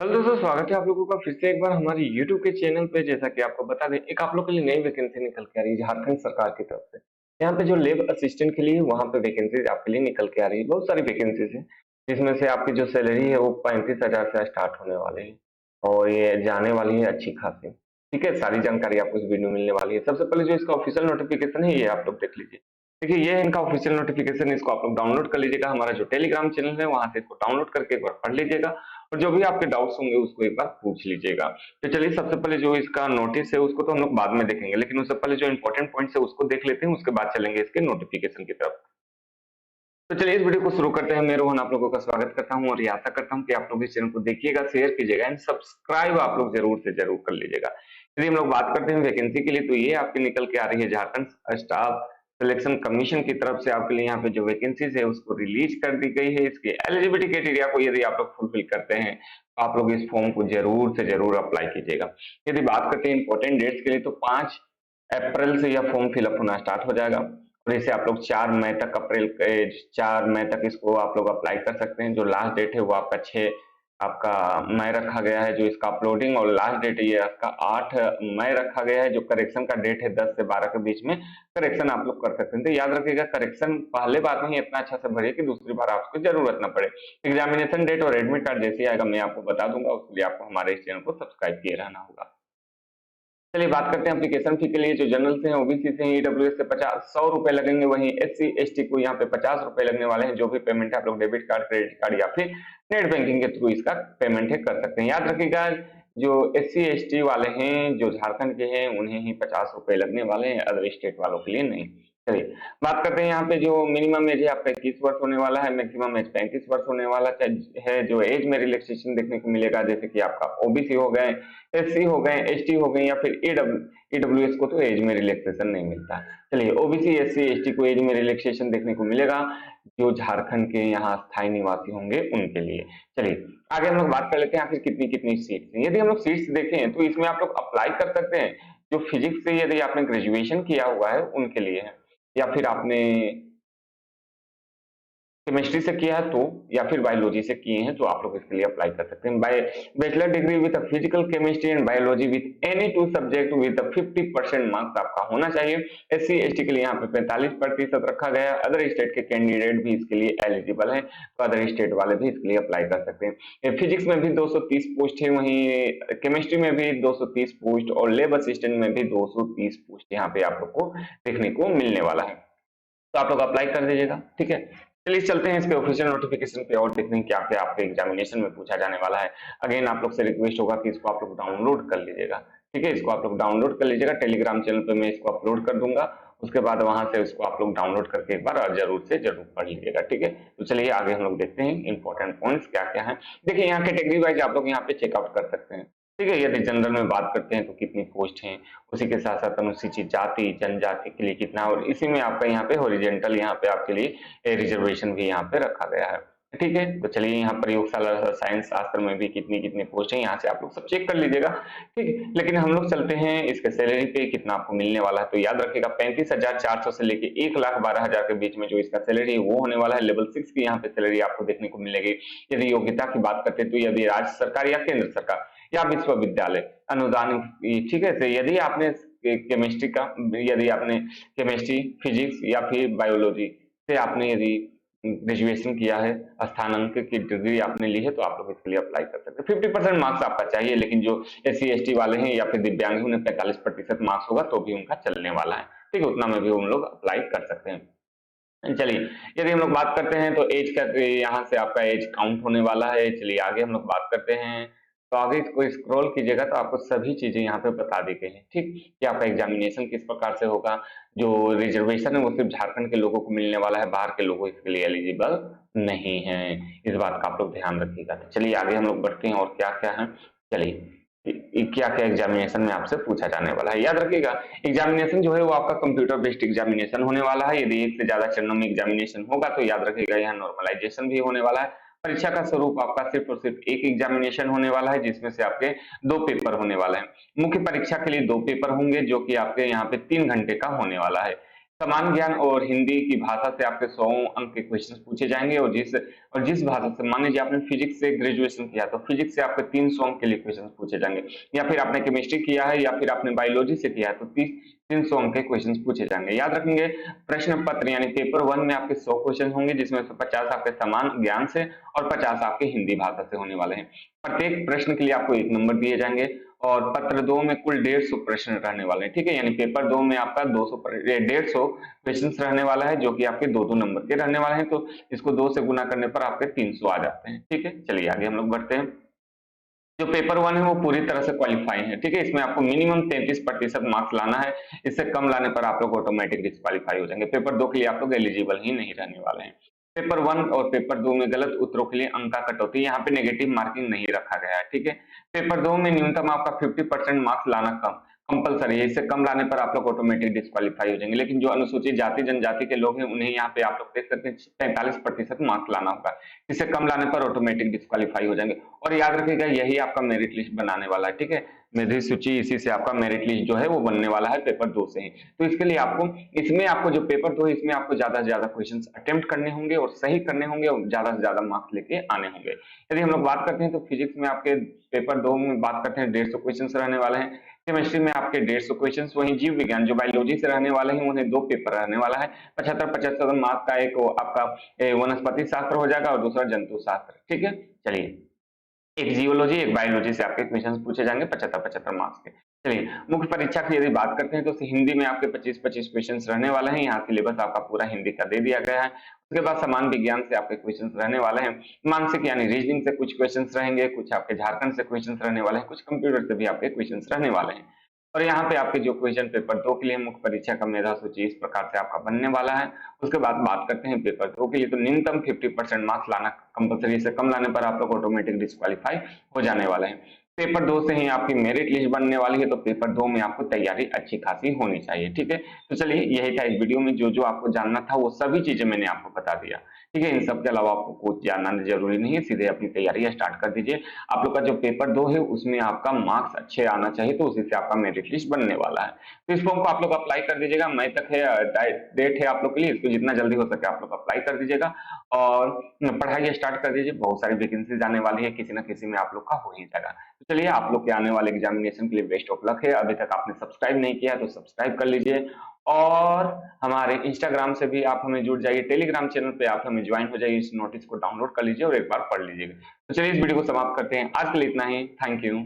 Hello दोस्तों, स्वागत है आप लोगों का फिर से एक बार हमारे यूट्यूब के चैनल पे। जैसा कि आपको बता दें, एक आप लोग के लिए नई वैकेंसी निकल के आ रही है झारखंड सरकार की तरफ से। यहाँ पे जो लैब असिस्टेंट के लिए वहाँ पे वैकेंसीज आपके लिए निकल के आ रही है। बहुत सारी वैकेंसीज है, जिसमें से आपकी जो सैलरी है वो 35,000 से स्टार्ट होने वाली है और ये जाने वाली है अच्छी खासी। ठीक है, सारी जानकारी आपको इस वीडियो में मिलने वाली है। सबसे पहले जो इसका ऑफिशियल नोटिफिकेशन है ये आप लोग देख लीजिए। देखिए, ये है इनका ऑफिशियल नोटिफिकेशन। इसको आप लोग डाउनलोड कर लीजिएगा। हमारा जो टेलीग्राम चैनल है वहां से इसको डाउनलोड करके एक बार पढ़ लीजिएगा और जो भी आपके डाउट्स होंगे उसको एक बार पूछ लीजिएगा। तो चलिए, सबसे पहले जो इसका नोटिस है उसको तो हम लोग बाद में देखेंगे, लेकिन उससे पहले जो इंपॉर्टेंट पॉइंट्स है उसको देख लेते हैं, उसके बाद चलेंगे इसके नोटिफिकेशन की तरफ। तो चलिए इस वीडियो को शुरू करते हैं। मैं रोहन आप लोगों का स्वागत करता हूं और ये आशा करता हूं कि आप लोग इस चैनल को देखिएगा, शेयर कीजिएगा एंड सब्सक्राइब आप लोग जरूर से जरूर कर लीजिएगा। यदि हम लोग बात करते हैं वैकेंसी के लिए, तो ये आपकी निकल के आ रही है झारखंड स्टाफ सिलेक्शन कमीशन की तरफ से। आपके लिए यहाँ पे जो वैकेंसीज है उसको रिलीज कर दी गई है। इसके एलिजिबिलिटी क्राइटेरिया को यदि आप लोग फुलफिल करते हैं तो आप लोग इस फॉर्म को जरूर से जरूर अप्लाई कीजिएगा। यदि बात करते हैं इंपॉर्टेंट डेट्स के लिए, तो 5 अप्रैल से यह फॉर्म फिलअप होना स्टार्ट हो जाएगा और इसे आप लोग 4 मई तक, अप्रैल के 4 मई तक इसको आप लोग अप्लाई कर सकते हैं। जो लास्ट डेट है वो आपका 6 मई रखा गया है जो इसका अपलोडिंग, और लास्ट डेट ये आपका 8 मई रखा गया है। जो करेक्शन का डेट है 10 से 12 के बीच में करेक्शन आप लोग कर सकते हैं। तो याद रखिएगा, करेक्शन पहले बार में ही इतना अच्छा से भरिए कि दूसरी बार आपको जरूरत ना पड़े। एग्जामिनेशन डेट और एडमिट कार्ड जैसे आएगा मैं आपको बता दूंगा, उसके लिए आपको हमारे इस चैनल को सब्सक्राइब किए रहना होगा। चलिए बात करते हैं एप्लीकेशन फी के लिए। जो जनरल से हैं, ओबीसी से हैं, ईडब्ल्यूएस से 50 100 रुपए लगेंगे। वहीं एससी एसटी को यहाँ पे 50 रुपए लगने वाले हैं। जो भी पेमेंट है आप लोग डेबिट कार्ड, क्रेडिट कार्ड या फिर नेट बैंकिंग के थ्रू इसका पेमेंट है कर सकते हैं। याद रखिएगा, जो एससी एसटी वाले हैं जो झारखंड के हैं उन्हें ही 50 रुपए लगने वाले हैं, अदर स्टेट वालों के लिए नहीं। चलिए बात करते हैं यहाँ पे। जो मिनिमम एज है आपका 21 वर्ष होने वाला है, मैक्सिमम एज 35 वर्ष होने वाला है। जो एज में रिलैक्सेशन देखने को मिलेगा, जैसे कि आपका ओबीसी हो गए, एससी हो गए, एसटी हो गए या फिर ईडब्ल्यूएस को तो एज में रिलैक्सेशन नहीं मिलता। चलिए, ओबीसी एससी एसटी को एज में रिलैक्सेशन देखने को मिलेगा जो झारखंड के यहाँ स्थायी निवासी होंगे उनके लिए। चलिए आगे हम लोग बात कर लेते हैं आखिर कितनी कितनी सीट्स हैं। यदि हम लोग सीट्स देखें तो इसमें आप लोग अप्लाई कर सकते हैं जो फिजिक्स से यदि आपने ग्रेजुएशन किया हुआ है उनके लिए है, या फिर आपने केमिस्ट्री से किया है तो, या फिर बायोलॉजी से किए हैं तो आप लोग इसके लिए अप्लाई कर सकते हैं। Bachelor degree with physical chemistry and biology with any two subject with 50% marks आपका होना चाहिए। एससी एसटी के लिए यहाँ पे 45% रखा गया। अदर स्टेट के कैंडिडेट भी इसके लिए एलिजिबल हैं, तो अदर स्टेट वाले भी इसके लिए अप्लाई कर सकते हैं। फिजिक्स में भी 230 पोस्ट है, वहीं केमिस्ट्री में भी 230 पोस्ट और लैब असिस्टेंट में भी 230 पोस्ट यहाँ पे आप लोग को देखने को मिलने वाला है। तो आप लोग अप्लाई कर दीजिएगा, ठीक है। चलिए चलते हैं इसके ऑफिशियल नोटिफिकेशन पे और देखते हैं क्या क्या आपके एग्जामिनेशन में पूछा जाने वाला है। अगेन आप लोग से रिक्वेस्ट होगा कि इसको आप लोग डाउनलोड कर लीजिएगा, ठीक है। इसको आप लोग डाउनलोड कर लीजिएगा, टेलीग्राम चैनल पे मैं इसको अपलोड कर दूंगा। उसके बाद वहां से इसको आप लोग डाउनलोड करके एक बार जरूर से जरूर पढ़ लीजिएगा, ठीक है। तो चलिए आगे हम लोग देखते हैं इंपॉर्टेंट पॉइंट्स क्या क्या है। देखिए, यहाँ कैटेगरी वाइज आप लोग यहाँ पे चेकआउट कर सकते हैं, ठीक है। यदि जनरल में बात करते हैं तो कितनी पोस्ट हैं, उसी के साथ साथ अनुसूचित जाति जनजाति के लिए कितना, और इसी में आपका यहाँ पे हॉरिजेंटल यहाँ पे आपके लिए रिजर्वेशन भी यहाँ पे रखा गया है, ठीक है। तो चलिए यहाँ प्रयोगशाला साइंस शास्त्र में भी कितनी कितनी पोस्ट है यहाँ से आप लोग सब चेक कर लीजिएगा, ठीक है। लेकिन हम लोग चलते हैं इसके सैलरी पे कितना आपको मिलने वाला है। तो याद रखिएगा 35,400 से लेके 1,12,000 के बीच में जो इसका सैलरी है वो होने वाला है। लेवल 6 की यहाँ पे सैलरी आपको देखने को मिलेगी। यदि योग्यता की बात करते हैं तो यदि राज्य सरकार या केंद्र सरकार या विश्वविद्यालय अनुदान, ठीक है। तो यदि आपने केमिस्ट्री का, यदि आपने केमिस्ट्री फिजिक्स या फिर बायोलॉजी से आपने यदि ग्रेजुएशन किया है, स्थानांक की डिग्री आपने ली है, तो आप लोग इसके लिए अप्लाई कर सकते हैं। 50% मार्क्स आपका चाहिए, लेकिन जो एससी एसटी वाले हैं या फिर दिव्यांग हैं उन्हें 45% मार्क्स होगा तो भी उनका चलने वाला है, ठीक है। उतना में भी हम लोग अप्लाई कर सकते हैं। चलिए यदि हम लोग बात करते हैं तो एज का, यहाँ से आपका एज काउंट होने वाला है। चलिए आगे हम लोग बात करते हैं। तो आगे इसको स्क्रॉल कीजिएगा तो आपको सभी चीजें यहाँ पे बता दी गई हैं, ठीक। कि आपका एग्जामिनेशन किस प्रकार से होगा। जो रिजर्वेशन है वो सिर्फ झारखंड के लोगों को मिलने वाला है, बाहर के लोगों इसके लिए एलिजिबल नहीं है। इस बात का आप लोग ध्यान रखिएगा। तो चलिए आगे हम लोग बढ़ते हैं और क्या क्या है। चलिए क्या क्या एग्जामिनेशन में आपसे पूछा जाने वाला है। याद रखिएगा, एग्जामिनेशन जो है वो आपका कंप्यूटर बेस्ड एग्जामिनेशन होने वाला है। यदि एक से ज्यादा चरणों में एग्जामिनेशन होगा तो याद रखिएगा यहाँ नॉर्मलाइजेशन भी होने वाला है। परीक्षा का स्वरूप आपका सिर्फ और सिर्फ एक एग्जामिनेशन होने वाला है, जिसमें से आपके 2 पेपर होने वाले हैं। मुख्य परीक्षा के लिए 2 पेपर होंगे जो कि आपके यहाँ पे 3 घंटे का होने वाला है। समान ज्ञान और हिंदी की भाषा से आपके 100 अंक के क्वेश्चन पूछे जाएंगे, और जिस और जिस भाषा से, मान लीजिए आपने फिजिक्स से ग्रेजुएशन किया तो फिजिक्स से आपके 300 अंक के लिए क्वेश्चन पूछे जाएंगे, या फिर आपने केमिस्ट्री किया है या फिर आपने बायोलॉजी से किया है तो 300 अंक के क्वेश्चन पूछे जाएंगे। याद रखेंगे प्रश्न पत्र यानी पेपर 1 में आपके 100 क्वेश्चन होंगे, जिसमें से 50 आपके समान ज्ञान से और 50 आपके हिंदी भाषा से होने वाले हैं। प्रत्येक प्रश्न के लिए आपको 1 नंबर दिए जाएंगे और पत्र 2 में कुल 150 प्रश्न रहने वाले हैं, ठीक है। यानी पेपर 2 में आपका 150 क्वेश्चन रहने वाला है, जो कि आपके 2-2 नंबर के रहने वाले हैं। तो इसको 2 से गुना करने पर आपके 300 आ जाते हैं, ठीक है। चलिए आगे हम लोग बढ़ते हैं। जो पेपर 1 है वो पूरी तरह से क्वालिफाई है, ठीक है। इसमें आपको मिनिमम 33% मार्क्स लाना है, इससे कम लाने पर आप लोग ऑटोमेटिक डिस्क्वालीफाई हो जाएंगे। पेपर 2 के लिए आप लोग एलिजिबल ही नहीं रहने वाले हैं। पेपर 1 और पेपर 2 में गलत उत्तरों के लिए अंक का कटौती, यहाँ पे नेगेटिव मार्किंग नहीं रखा गया है, ठीक है। पेपर 2 में न्यूनतम आपका 50% मार्क्स लाना कम कंपलसरी है, इससे कम लाने पर आप लोग ऑटोमेटिक डिस्क्वालीफाई हो जाएंगे। लेकिन जो अनुसूचित जाति जनजाति के लोग हैं उन्हें यहाँ पे आप लोग देख सकते हैं 43% मार्क्स लाना होगा, इससे कम लाने पर ऑटोमेटिक डिस्क्वालीफाई हो जाएंगे। और याद रखिएगा यही आपका मेरिट लिस्ट बनाने वाला है, ठीक है। मेधी सूची इसी से आपका मेरिट लिस्ट जो है वो बनने वाला है पेपर 2 से ही। तो इसके लिए आपको इसमें आपको जो पेपर 2 है इसमें आपको ज्यादा से ज्यादा क्वेश्चंस अटेम्प्ट करने होंगे और सही करने होंगे और ज्यादा से ज्यादा मार्क्स लेके आने होंगे। यदि हम लोग बात करते हैं तो फिजिक्स में आपके पेपर 2 में बात करते हैं 150 क्वेश्चन रहने वाले हैं। केमिस्ट्री में आपके 150 क्वेश्चन, वहीं जीव विज्ञान जो बायोलॉजी से रहने वाले हैं उन्हें 2 पेपर रहने वाला है। 75-75 मार्क्स का एक आपका वनस्पति शास्त्र हो जाएगा और दूसरा जंतु शास्त्र, ठीक है। चलिए एक जियोलॉजी एक बायोलॉजी से आपके क्वेश्चन पूछे जाएंगे 75-75 मार्क्स के। चलिए मुख्य परीक्षा की यदि बात करते हैं तो हिंदी में आपके 25-25 क्वेश्चन रहने वाले हैं। यहाँ सिलेबस आपका पूरा हिंदी का दे दिया गया है। उसके बाद समान विज्ञान से आपके क्वेश्चन रहने वाले हैं। मानसिक यानी रीजनिंग से कुछ क्वेश्चन रहेंगे, कुछ आपके झारखंड से क्वेश्चन रहने वाले हैं, कुछ कंप्यूटर से भी आपके क्वेश्चन रहने वाले हैं। और यहाँ पे आपके जो क्वेश्चन पेपर 2 के लिए मुख्य परीक्षा का मेधा सूची इस प्रकार से आपका बनने वाला है। उसके बाद बात करते हैं पेपर 2 के लिए, तो न्यूनतम 50% मार्क्स लाना कंपलसरी, से कम लाने पर आप लोग ऑटोमेटिक डिस्क्वालीफाई हो जाने वाले हैं। पेपर 2 से ही आपकी मेरिट लिस्ट बनने वाली है, तो पेपर 2 में आपको तैयारी अच्छी खासी होनी चाहिए, ठीक है। तो चलिए यही था इस वीडियो में, जो जो आपको जानना था वो सभी चीजें मैंने आपको बता दिया, ठीक है। इन सब के अलावा आपको कुछ जानना जरूरी नहीं है, सीधे अपनी तैयारी स्टार्ट कर दीजिए। आप लोग का जो पेपर 2 है उसमें आपका मार्क्स अच्छे आना चाहिए, तो उसी से आपका मेरिट लिस्ट बनने वाला है। तो इस फॉर्म को आप लोग अप्लाई कर दीजिएगा, मई तक है डेट है आप लोग के लिए, इसको जितना जल्दी हो सके आप लोग अप्लाई कर दीजिएगा और पढ़ाई स्टार्ट कर दीजिए। बहुत सारी वैकेंसीज आने वाली है, किसी ना किसी में आप लोग का हो ही जाएगा। तो चलिए आप लोग के आने वाले एग्जामिनेशन के लिए बेस्ट ऑफ लक है। अभी तक आपने सब्सक्राइब नहीं किया तो सब्सक्राइब कर लीजिए और हमारे इंस्टाग्राम से भी आप हमें जुड़ जाइए, टेलीग्राम चैनल पे आप हमें ज्वाइन हो जाइए, इस नोटिस को डाउनलोड कर लीजिए और एक बार पढ़ लीजिएगा। तो चलिए इस वीडियो को समाप्त करते हैं, आज के लिए इतना ही। Thank you.